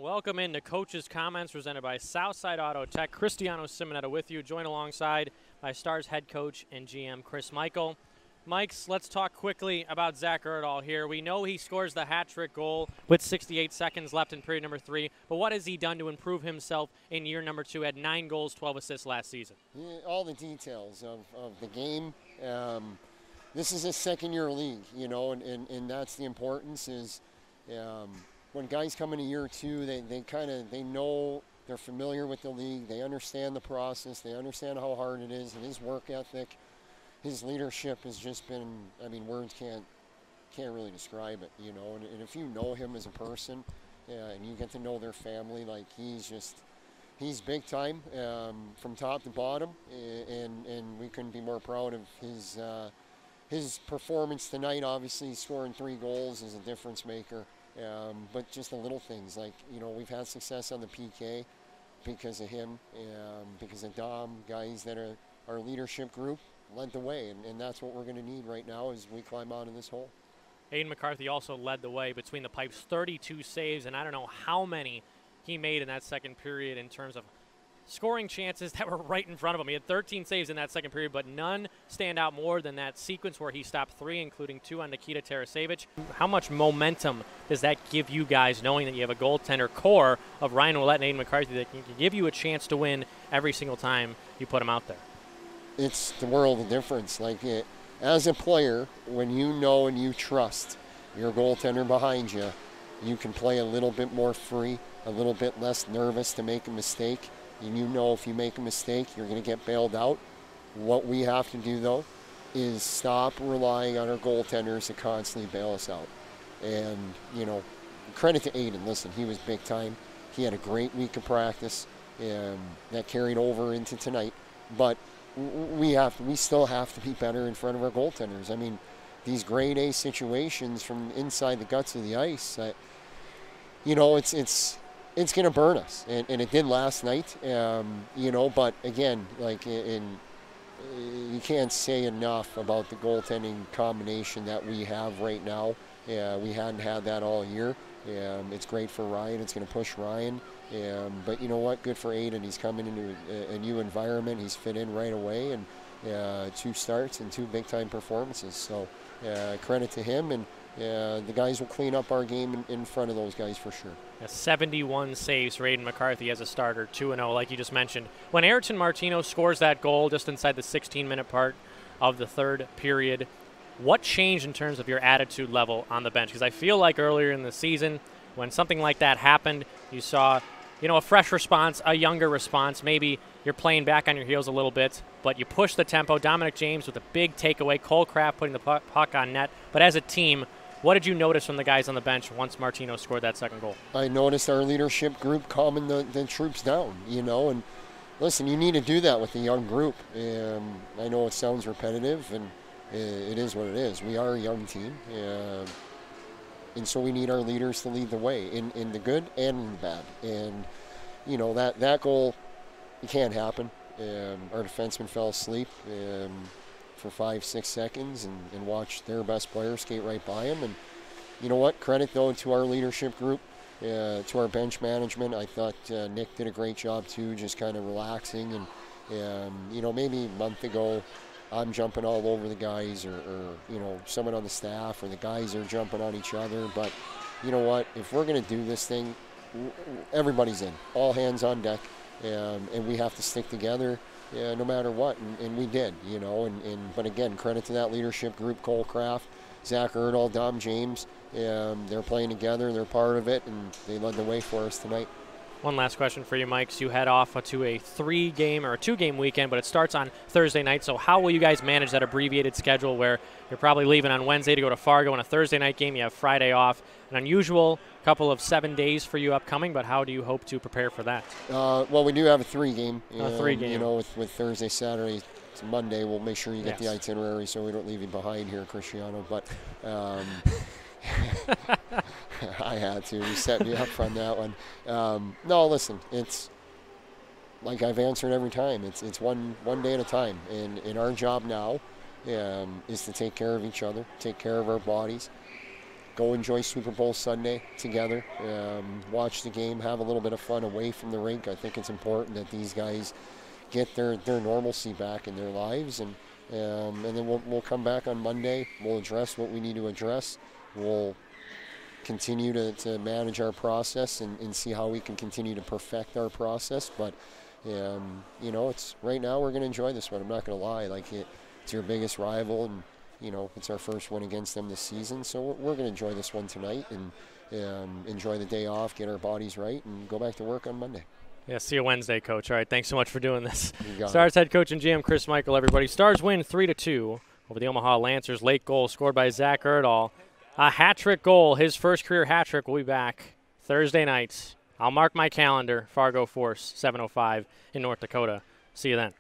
And welcome into Coach's Comments presented by Southside Auto Tech. Cristiano Simonetta with you, joined alongside by Stars head coach and GM Chris Michael. Mikes, let's talk quickly about Zach Erdahl here. We know he scores the hat-trick goal with 68 seconds left in period number 3, but what has he done to improve himself in year number 2? Had 9 goals, 12 assists last season. Yeah, all the details of the game. This is a second-year league, you know, and that's the importance is when guys come in a year or two, they know, they're familiar with the league, they understand the process, they understand how hard it is, and his work ethic, his leadership has just been, I mean, words can't really describe it, you know, and if you know him as a person and you get to know their family, like he's big time from top to bottom, and we couldn't be more proud of his performance tonight. Obviously, scoring 3 goals is a difference maker. But just the little things, like, you know, we've had success on the PK because of him, because of Dom, guys that are our leadership group led the way, and that's what we're going to need right now as we climb out of this hole. Hayden McCarthy also led the way between the pipes, 32 saves, and I don't know how many he made in that second period in terms of scoring chances that were right in front of him. He had 13 saves in that second period, but none stand out more than that sequence where he stopped 3, including 2 on Nikita Tarasevic. How much momentum does that give you guys, knowing that you have a goaltender core of Ryan Ouellette and Hayden McCarthy that can give you a chance to win every single time you put him out there? It's the world of difference. Like, as a player, when you know and you trust your goaltender behind you, you can play a little bit more free, a little bit less nervous to make a mistake. And you know if you make a mistake, you're going to get bailed out. What we have to do, though, is stop relying on our goaltenders to constantly bail us out. And, you know, credit to Aiden. Listen, he was big time. He had a great week of practice, and that carried over into tonight. But we still have to be better in front of our goaltenders. I mean, these grade A situations from inside the guts of the ice, you know, it's going to burn us, and it did last night, you know, but again, like, you can't say enough about the goaltending combination that we have right now. We hadn't had that all year. It's great for Ryan. It's going to push Ryan. But you know what? Good for Aiden. He's coming into a new environment. He's fit in right away, and 2 starts and 2 big-time performances. So credit to him, and the guys will clean up our game in front of those guys for sure. 71 saves for Hayden McCarthy as a starter, 2-0, like you just mentioned. When Ayrton Martino scores that goal just inside the 16-minute part of the third period, what changed in terms of your attitude level on the bench? Because I feel like earlier in the season, when something like that happened, you saw, you know, a fresh response, a younger response. Maybe you're playing back on your heels a little bit, but you push the tempo. Dominic James with a big takeaway, Cole Craft putting the puck on net. But as a team, what did you notice from the guys on the bench once Martino scored that second goal? I noticed our leadership group calming the troops down, you know, and listen, you need to do that with a young group. I know it sounds repetitive, and it is what it is. We are a young team, and so we need our leaders to lead the way in the good and in the bad. And, you know, that goal, it can't happen. Our defenseman fell asleep for 5-6 seconds and watched their best player skate right by him. And you know what? Credit, though, to our leadership group, to our bench management. I thought Nick did a great job, too, just kind of relaxing. And you know, maybe a month ago, I'm jumping all over the guys, or you know, someone on the staff, or the guys are jumping on each other. But you know what? If we're going to do this thing, everybody's in. All hands on deck. And we have to stick together no matter what, and we did, you know. But again, credit to that leadership group, Cole Craft, Zach Erdahl, Dom James. They're playing together, they're part of it, and they led the way for us tonight. One last question for you, Mike. So you head off to a 3-game or a 2-game weekend, but it starts on Thursday night. So how will you guys manage that abbreviated schedule where you're probably leaving on Wednesday to go to Fargo on a Thursday night game? You have Friday off. An unusual couple of 7 days for you upcoming, but how do you hope to prepare for that? Well, we do have a 3-game. A 3-game. You know, with Thursday, Saturday, Monday, we'll make sure you get the itinerary so we don't leave you behind here, Cristiano. But I had to. You set me up on that one. No, listen, it's like I've answered every time. It's one day at a time. And our job now is to take care of each other, take care of our bodies, go enjoy Super Bowl Sunday together, watch the game, have a little bit of fun away from the rink. I think it's important that these guys get their normalcy back in their lives, and then we'll come back on Monday. We'll address what we need to address. We'll continue to manage our process and see how we can continue to perfect our process. But it's right now we're going to enjoy this one. I'm not going to lie. It's your biggest rival, and it's our first win against them this season. So we're going to enjoy this one tonight and enjoy the day off, get our bodies right, and go back to work on Monday. Yeah, see you Wednesday, Coach. All right, thanks so much for doing this. Stars head coach and GM Chris Michael, everybody. Stars win 3-2 over the Omaha Lancers. Late goal scored by Zach Erdahl. A hat-trick goal, his first career hat-trick. Will be back Thursday night. I'll mark my calendar. Fargo Force, 7:05 in North Dakota. See you then.